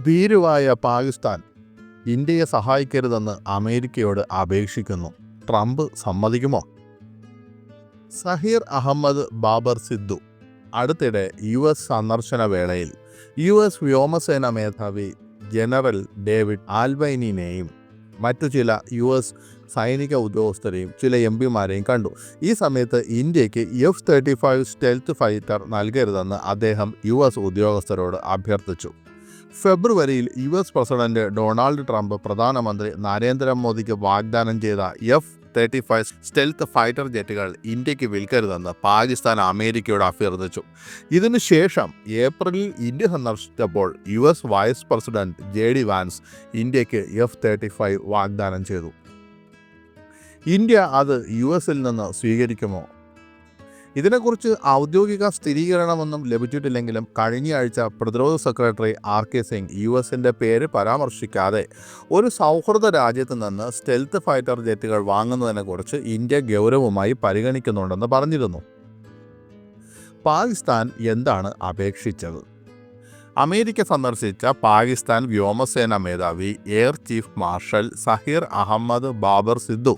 ഭീരുവായ പാകിസ്ഥാൻ ഇന്ത്യയെ സഹായിക്കരുതെന്ന് അമേരിക്കയോട് അപേക്ഷിക്കുന്നു. ട്രംപ് സമ്മതിക്കുമോ? സഹീർ അഹമ്മദ് ബാബർ സിദ്ദു അടുത്തിടെ US സന്ദർശന വേളയിൽ US വ്യോമസേന മേധാവി ജനറൽ ഡേവിഡ് ആൽബൈനിനെയും മറ്റു ചില US സൈനിക ഉദ്യോഗസ്ഥരെയും ചില MPമാരെയും കണ്ടു. ഈ സമയത്ത് ഇന്ത്യക്ക് F-35 സ്റ്റെൽത്ത് ഫൈറ്റർ നൽകരുതെന്ന് അദ്ദേഹം US ഉദ്യോഗസ്ഥരോട് അഭ്യർത്ഥിച്ചു. ഫെബ്രുവരിയിൽ US പ്രസിഡന്റ് ഡൊണാൾഡ് ട്രംപ് പ്രധാനമന്ത്രി നരേന്ദ്രമോദിക്ക് വാഗ്ദാനം ചെയ്ത F-35 സ്റ്റെൽത്ത് ഫൈറ്റർ ജെറ്റുകൾ ഇന്ത്യക്ക് വിൽക്കരുതെന്ന് പാകിസ്ഥാൻ അമേരിക്കയോട് അഭ്യർത്ഥിച്ചു. ഇതിനുശേഷം ഏപ്രിലിൽ ഇന്ത്യ സന്ദർശിച്ചപ്പോൾ US vice president JD Vance ഇന്ത്യക്ക് F-35 വാഗ്ദാനം ചെയ്തു. ഇന്ത്യ അത് US-ൽ നിന്ന് സ്വീകരിക്കുമോ? ഇതിനെക്കുറിച്ച് ഔദ്യോഗിക സ്ഥിരീകരണമൊന്നും ലഭിച്ചിട്ടില്ലെങ്കിലും കഴിഞ്ഞയാഴ്ച പ്രതിരോധ സെക്രട്ടറി RK സിംഗ് US-ൻ്റെ പേര് പരാമർശിക്കാതെ ഒരു സൗഹൃദ രാജ്യത്ത് നിന്ന് സ്റ്റെൽത്ത് ഫൈറ്റർ ജെറ്റുകൾ വാങ്ങുന്നതിനെക്കുറിച്ച് ഇന്ത്യ ഗൗരവമായി പരിഗണിക്കുന്നുണ്ടെന്ന് പറഞ്ഞിരുന്നു. പാകിസ്ഥാൻ എന്താണ് അപേക്ഷിച്ചത്? അമേരിക്ക സന്ദർശിച്ച പാകിസ്ഥാൻ വ്യോമസേന മേധാവി air chief marshal Zaheer Ahmed Babar Sidhu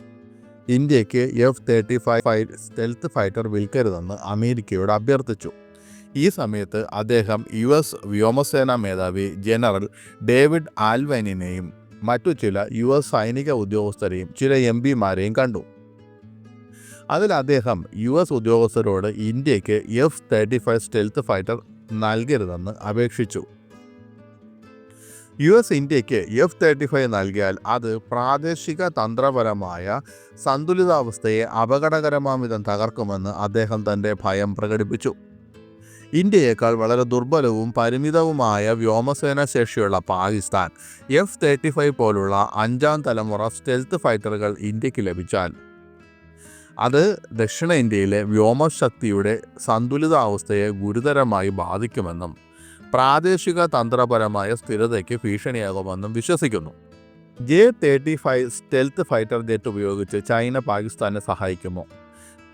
ഇന്ത്യക്ക് F-35 സ്റ്റെൽത്ത് ഫൈറ്റർ വിൽക്കരുതെന്ന് അമേരിക്കയോട് അഭ്യർത്ഥിച്ചു. ഈ സമയത്ത് അദ്ദേഹം US വ്യോമസേന മേധാവി ജനറൽ ഡേവിഡ് ആൽബൈനിനെയും മറ്റു ചില US സൈനിക ഉദ്യോഗസ്ഥരെയും ചില MPമാരെയും കണ്ടു. അതിൽ അദ്ദേഹം US ഉദ്യോഗസ്ഥരോട് ഇന്ത്യക്ക് F-35 സ്റ്റെൽത്ത് ഫൈറ്റർ നൽകരുതെന്ന് അപേക്ഷിച്ചു. US ഇന്ത്യക്ക് F-35 നൽകിയാൽ അത് പ്രാദേശിക തന്ത്രപരമായ സന്തുലിതാവസ്ഥയെ അപകടകരമാം വിധം തകർക്കുമെന്ന് അദ്ദേഹം തൻ്റെ ഭയം പ്രകടിപ്പിച്ചു. ഇന്ത്യയേക്കാൾ വളരെ ദുർബലവും പരിമിതവുമായ വ്യോമസേന ശേഷിയുള്ള പാകിസ്ഥാൻ F-35 പോലുള്ള 5ാം തലമുറ സ്റ്റെൽത്ത് ഫൈറ്ററുകൾ ഇന്ത്യക്ക് ലഭിച്ചാൽ അത് ദക്ഷിണേന്ത്യയിലെ വ്യോമശക്തിയുടെ സന്തുലിതാവസ്ഥയെ ഗുരുതരമായി ബാധിക്കുമെന്നും പ്രാദേശിക തന്ത്രപരമായ സ്ഥിരതയ്ക്ക് ഭീഷണിയാകുമെന്നും വിശ്വസിക്കുന്നു. J-35 സ്റ്റെൽത്ത് ഫൈറ്റർ ജെറ്റ് ഉപയോഗിച്ച് ചൈന പാകിസ്ഥാനെ സഹായിക്കുമോ?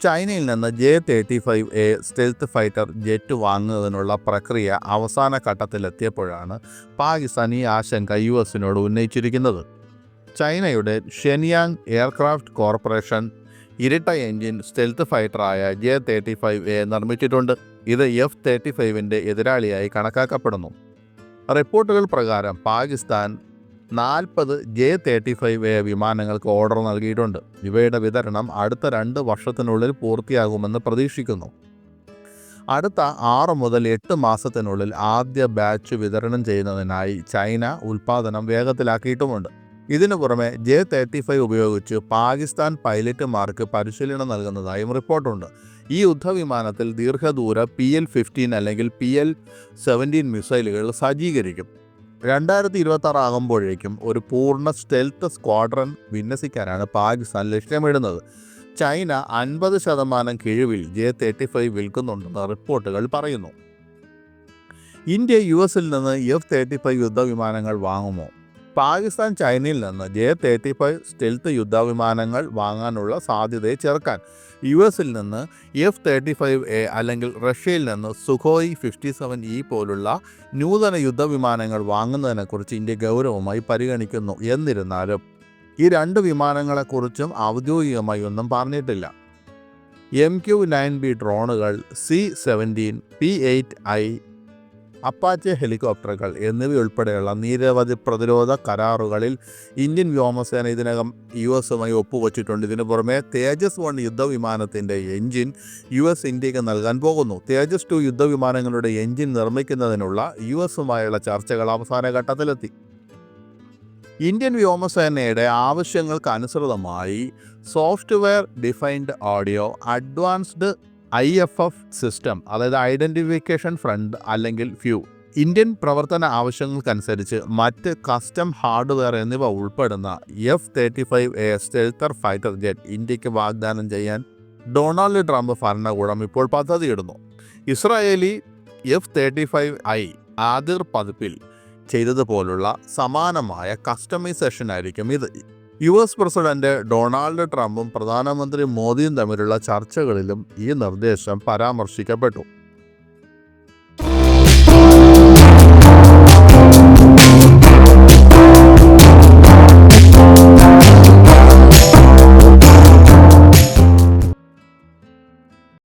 ചൈനയിൽ നിന്ന് J-35A സ്റ്റെൽത്ത് ഫൈറ്റർ ജെറ്റ് വാങ്ങുന്നതിനുള്ള പ്രക്രിയ അവസാന ഘട്ടത്തിലെത്തിയപ്പോഴാണ് പാകിസ്ഥാൻ ഈ ആശങ്ക US-നോട് ഉന്നയിച്ചിരിക്കുന്നത്. ചൈനയുടെ ഷെൻയാങ് എയർക്രാഫ്റ്റ് കോർപ്പറേഷൻ ഇരട്ട എഞ്ചിൻ സ്റ്റെൽത്ത് ഫൈറ്ററായ J-35A നിർമ്മിച്ചിട്ടുണ്ട്. ഇത് F-35ൻ്റെ എതിരാളിയായി കണക്കാക്കപ്പെടുന്നു. റിപ്പോർട്ടുകൾ പ്രകാരം പാകിസ്ഥാൻ 40 J-35A വിമാനങ്ങൾക്ക് ഓർഡർ നൽകിയിട്ടുണ്ട്. ഇവയുടെ വിതരണം അടുത്ത 2 വർഷത്തിനുള്ളിൽ പൂർത്തിയാകുമെന്ന് പ്രതീക്ഷിക്കുന്നു. അടുത്ത 6 മുതൽ 8 മാസത്തിനുള്ളിൽ ആദ്യ ബാച്ച് വിതരണം ചെയ്യുന്നതിനായി ചൈന ഉൽപ്പാദനം വേഗത്തിലാക്കിയിട്ടുമുണ്ട്. ഇതിനു പുറമെ J-35 ഉപയോഗിച്ച് പാകിസ്ഥാൻ പൈലറ്റുമാർക്ക് പരിശീലനം നൽകുന്നതായും റിപ്പോർട്ടുണ്ട്. ഈ യുദ്ധവിമാനത്തിൽ ദീർഘദൂര PL-15 അല്ലെങ്കിൽ PL-17 മിസൈലുകൾ സജ്ജീകരിക്കും. 2026 ആകുമ്പോഴേക്കും ഒരു പൂർണ്ണ സ്റ്റെൽത്ത് സ്ക്വാഡ്രൺ വിന്യസിക്കാനാണ് പാകിസ്ഥാൻ ലക്ഷ്യമിടുന്നത്. ചൈന 50% കിഴിവിൽ J-35 വിൽക്കുന്നുണ്ടെന്ന് റിപ്പോർട്ടുകൾ പറയുന്നു. ഇന്ത്യ US-ൽ നിന്ന് F-35 യുദ്ധവിമാനങ്ങൾ വാങ്ങുമോ? പാകിസ്ഥാൻ ചൈനയിൽ നിന്ന് J-35 സ്റ്റെൽത്ത് യുദ്ധവിമാനങ്ങൾ വാങ്ങാനുള്ള സാധ്യതയെ ചെറുക്കാൻ US-ൽ നിന്ന് F-35A അല്ലെങ്കിൽ റഷ്യയിൽ നിന്ന് സുഖോയ് 57E പോലുള്ള നൂതന യുദ്ധവിമാനങ്ങൾ വാങ്ങുന്നതിനെക്കുറിച്ച് ഇന്ത്യ ഗൗരവമായി പരിഗണിക്കുന്നു. എന്നിരുന്നാലും ഈ 2 വിമാനങ്ങളെക്കുറിച്ചും ഔദ്യോഗികമായി ഒന്നും പറഞ്ഞിട്ടില്ല. MQ-9B ഡ്രോണുകൾ, C-17, P-8I അപ്പാച്ചെ ഹെലികോപ്റ്ററുകൾ എന്നിവയുൾപ്പെടെയുള്ള നിരവധി പ്രതിരോധ കരാറുകളിൽ ഇന്ത്യൻ വ്യോമസേന ഇതിനകം US-മായി ഒപ്പുവച്ചിട്ടുണ്ട്. ഇതിനു പുറമെ തേജസ് 1 യുദ്ധവിമാനത്തിൻ്റെ എഞ്ചിൻ US ഇന്ത്യക്ക് നൽകാൻ പോകുന്നു. തേജസ് 2 യുദ്ധവിമാനങ്ങളുടെ എഞ്ചിൻ നിർമ്മിക്കുന്നതിനുള്ള US-മായുള്ള ചർച്ചകൾ അവസാന ഘട്ടത്തിലെത്തി. ഇന്ത്യൻ വ്യോമസേനയുടെ ആവശ്യങ്ങൾക്ക് അനുസൃതമായി software defined audio advanced IFF system, അതായത് ഐഡൻറ്റിഫിക്കേഷൻ ഫ്രണ്ട് അല്ലെങ്കിൽ ഫ്യൂ, ഇന്ത്യൻ പ്രവർത്തന ആവശ്യങ്ങൾക്കനുസരിച്ച് മറ്റ് കസ്റ്റം ഹാർഡ്വെയർ എന്നിവ ഉൾപ്പെടുന്ന F-35A സ്റ്റെൽത്ത് ഫൈറ്റർ ജെറ്റ് ഇന്ത്യക്ക് വാഗ്ദാനം ചെയ്യാൻ ഡൊണാൾഡ് ട്രംപ് ഭരണകൂടം ഇപ്പോൾ പദ്ധതിയിടുന്നു. ഇസ്രായേലി F-35I ആദിർ പതിപ്പിൽ ചെയ്തതുപോലുള്ള സമാനമായ കസ്റ്റമൈസേഷൻ ആയിരിക്കും ഇത്. US പ്രസിഡന്റ് ഡൊണാൾഡ് ട്രംപും പ്രധാനമന്ത്രി മോദിയും തമ്മിലുള്ള ചർച്ചകളിലും ഈ നിർദ്ദേശം പരാമർശിക്കപ്പെട്ടു.